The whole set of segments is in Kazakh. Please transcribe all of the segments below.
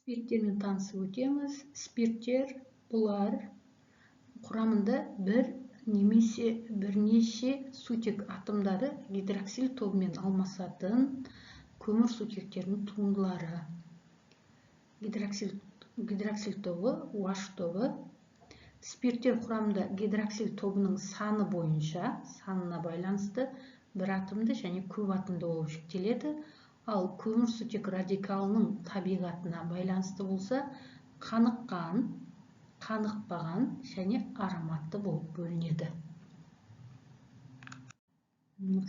Спирттермен танысып өтеміз. Спирттер бұлар құрамында бір немесе бірнеше сутек атомдары гидроксил тобымен алмасатын көмірсутектердің туындылары. Гидроксил тобы, OH тобы. Спирттер құрамында гидроксил тобының саны бойынша, санына байланысты бір атомды және көп атомды болып жіктеледі. Ал көмірсутек радикалының табиғатына байланысты болса, қаныққан, қанықпаған және ароматты болып бөлінеді.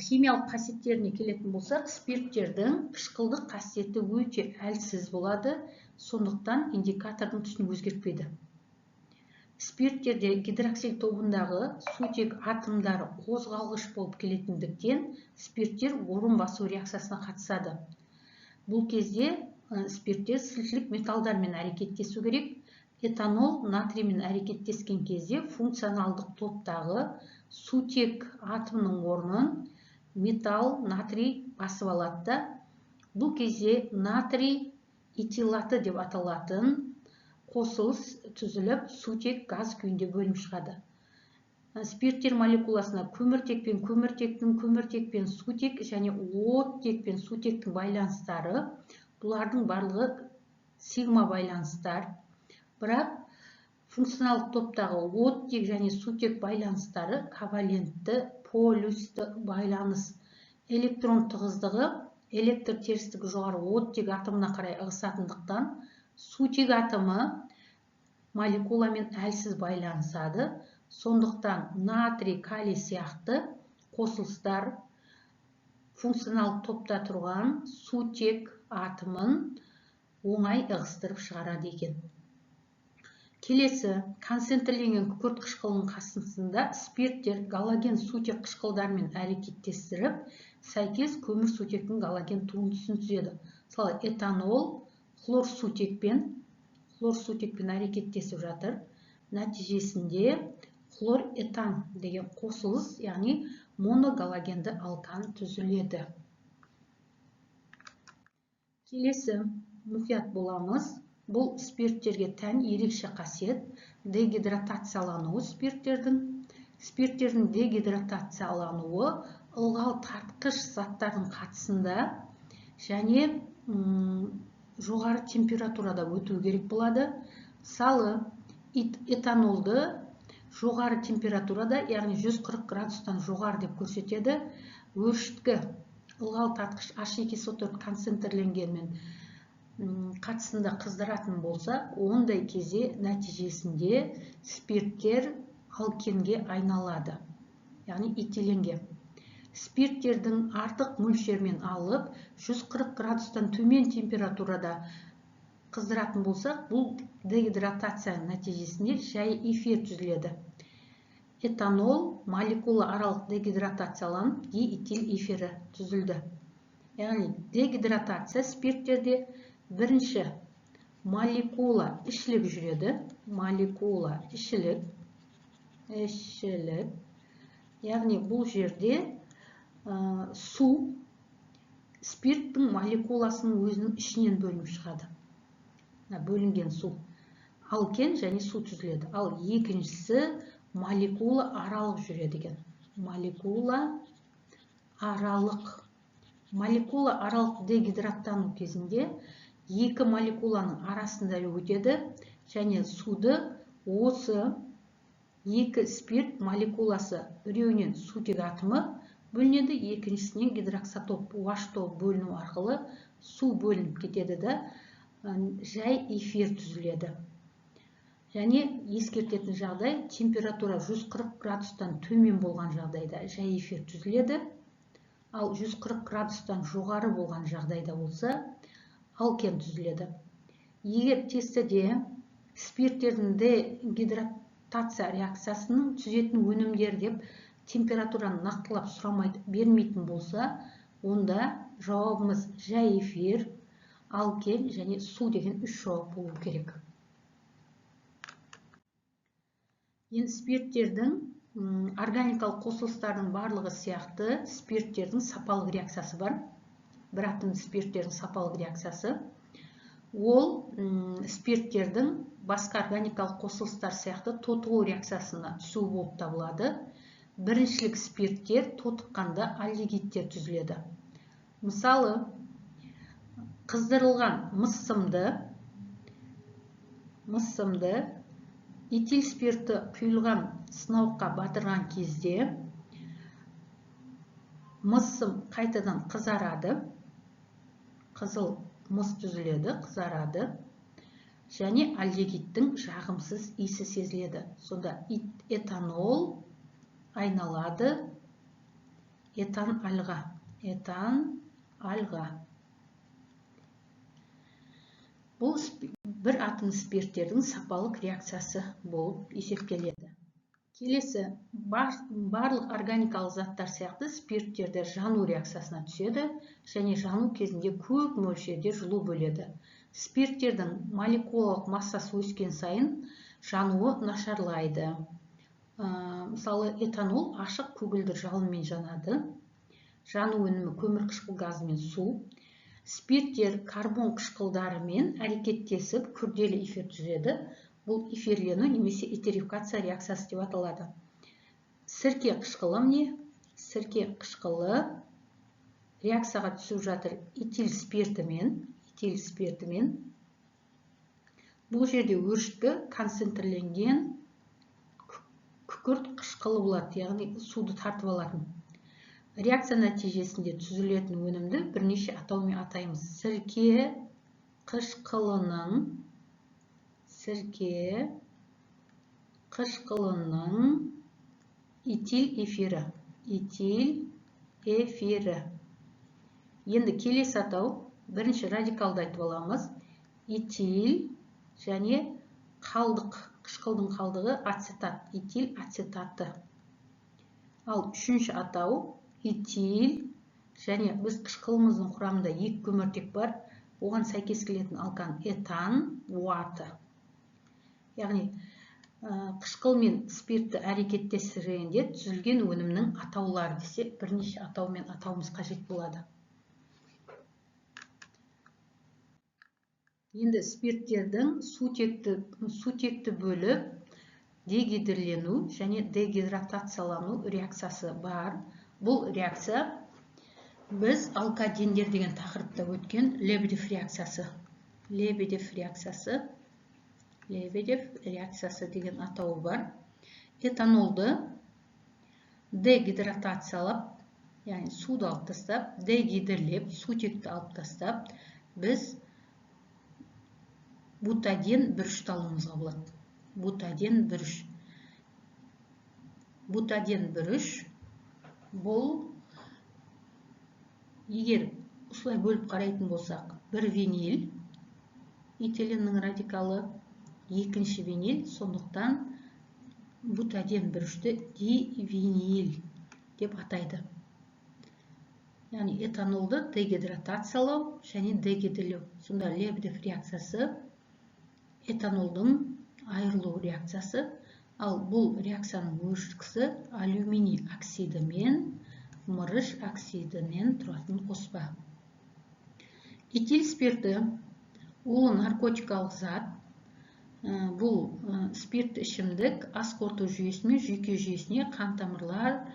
Химиялық қасиеттеріне келетін болсақ, спирттердің қышқылдық қасиеті өте әлсіз болады, сондықтан индикатордың түсін өзгертпейді. Спирттерде гидроксил тобындағы сутек атомдары қозғалғыш болып келетіндіктен спирттер орын басу реакциясына қатысады. Бұл кезде спирттер сілтілік металдармен әрекеттесу керек. Этанол натриймен әрекеттескен кезде функционалдық топтағы сутек атомның орнын металл натрий басып алады. Бұл кезде натрий этилаты деп аталатын қосылыс түзіліп, сутек газ күйінде бөлініп шығады. Спирттер молекуласына көміртек пен көміртектің, көміртек пен сутек және оттек пен сутектің байланыстары, бұлардың барлығы сигма байланыстар. Бірақ функционалдық топтағы оттек және сутек байланыстары ковалентті, полюсті байланыс. Электрон тығыздығы электр терістігі жоғары оттек атомына қарай ығысатындықтан сутек атомы молекуламен әлсіз байланысады. Сондықтан натрий, калий сияқты қосылыстар функционалдық топта тұрған сутек атомын оңай ығыстырып шығарады екен. Келесі, концентрленген күкірт қышқылының қасында спирттер галоген сутек қышқылдармен әрекеттестіріп, сәйкес көмірсутектің галоген туындысын түзеді. Мысалы, этанол хлорсутекпен әрекеттесіп жатыр. Нәтижесінде хлоретан деген қосылыс, яғни моногалогенді алкан түзіледі. Келесі мұқият боламыз. Бұл спирттерге тән ерекше қасиет дегидратациялануы спирттердің. Спирттердің дегидратациялануы ылғал тартқыш заттардың қатысында және жоғары температурада өту керек болады. Мысалы, этанолды жоғары температурада, яғни 140 градустан жоғары деп көрсетеді. Өршіткі ылғал тартқыш H2SO4 концентрленгенмен қатысында қыздыратын болса, ондай кезде нәтижесінде спирттер алкенге айналады, яғни этиленге. Спирттердің артық мөлшермен алып, 140 градустан төмен температурада қыздыратын болса, бұл дегидратация нәтижесінде жай эфир түзіледі. Этанол молекула аралық дегидратацияланып, диэтил эфирі түзілді. Яғни дегидратация спирттерде бірінші молекула ішілік жүреді. Молекула ішілік. Яғни бұл жерде су спирттің молекуласының өзінің ішінен бөлініп шығады. Бөлінген су. Алкен және су түзіледі. Ал екіншісі молекула аралық жүреді екен. Молекула аралық дегидраттану кезінде екі молекуланың арасында өтеді және суды осы екі спирт молекуласы біреуінен сутек атомы бөлінеді, екіншісінен гидроксатоп OH тобы бөліну арқылы су бөлініп кетеді да жай эфир түзіледі. Және ескертетін жағдай, температура 140 градустан төмен болған жағдайда жай эфир түзіледі. Ал 140 градустан жоғары болған жағдайда болса, алкен түзіледі. Егер тестіде спирттердің дегидратация реакциясының түзетін өнімдер деп температураны нақтылап сұрамайды, бермейтін болса, онда жауабымыз жай эфир, алкен және су деген үш жауап болу керек. Енді спирттердің органикалық қосылыстардың барлығы сияқты спирттердің сапалық реакциясы бар. Бір атомды спирттердің сапалық реакциясы. ол спирттердің басқа органикалық қосылыстар сияқты тотығу реакциясына түсу болып табылады. Біріншілік спирттер тотыққанда алдегидтер түзіледі. Мысалы, қыздырылған мысымды этил спирті құйылған сынауыққа батырған кезде мысым қайтадан қызарады, қызыл мыс түзіледі, қызарады, және алдегидтің жағымсыз иісі сезіледі. Сонда этанол айналады этан-альға. Бұл бір атомды спирттердің сапалық реакциясы болып есептеледі. Келесі, барлық органикалық заттар сияқты спирттерді жану реакциясына түседі және жану кезінде көп мөлшерде жылу бөледі. Спирттердің молекулалық массасы өскен сайын жануы нашарлайды. Мысалы, этанол ашық көгілдір жалынмен жанады. Жану өнімі көмірқышқыл газы мен су. Спирттер карбон қышқылдарымен әрекеттесіп күрделі эфир түзеді. Бұл эфирлену немесе этерификация реакциясы деп аталады. Сірке қышқылы міне? Сірке қышқылы реакцияға түсіп жатыр этил спиртімен. Бұл жерде өршіткі концентрленген күкірт қышқылы болады, яғни суды тартып алатын. Реакция нәтижесінде түзілетін өнімді бірнеше атаумен атаймыз. Сірке қышқылының этил эфирі. Енді келесі атау, бірінші радикалды айтып аламыз. Этил және қалдық, қышқылдың қалдығы ацетат, этил ацетаты. Ал үшінші атау этил және біз қышқылымыздың құрамында екі көміртек бар, оған сәйкес келетін алкан этан уаты. Яғни қышқыл мен спиртті әрекеттестіргенде түзілген өнімнің атаулары десе, бірнеше атаумен атауымыз қажет болады. Енді спирттердің сутекті бөліп дегидролену және дегидратациялану реакциясы бар. Бұл реакция біз алкадендер деген тақырыпта өткен Лебедев реакциясы деген атауы бар. Этанолды дегидратациялап, яғни суды алып тастап, дегидрлеп, сутекті алып тастап, біз бутаден бүрішті алуымызға болады. Бутаден бүріш бұл, егер осылай бөліп қарайтын болсақ, бір винил, этиленнің радикалы, екінші винил, сондықтан бутаден бүрішті дивинил деп атайды. Яғни этанолды дегидратациялау және дегидрлеу. Сонда Лебедев реакциясы этанолдың айырылу реакциясы, ал бұл реакцияның өршіткісі алюминий оксиді мен мырыш оксидінен тұратын қоспа. Этил спирті улы наркотикалық зат. Бұл спирт ішімдік ас қорыту жүйесі мен жүйке жүйесіне, қан тамырлар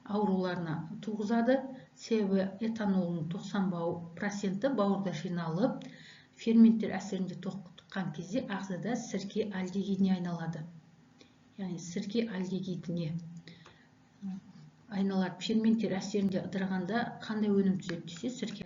ауруларына туғызады. Себебі этанолдың 90% бауырда жиналып, ферменттер әсерінде тоқтыққан кезде ағзада сірке алдегидіне айналады. Яғни сірке алдегидіне айналады. Ферменттер әсерінде ыдырағанда қандай өнім түзеді десе, сірке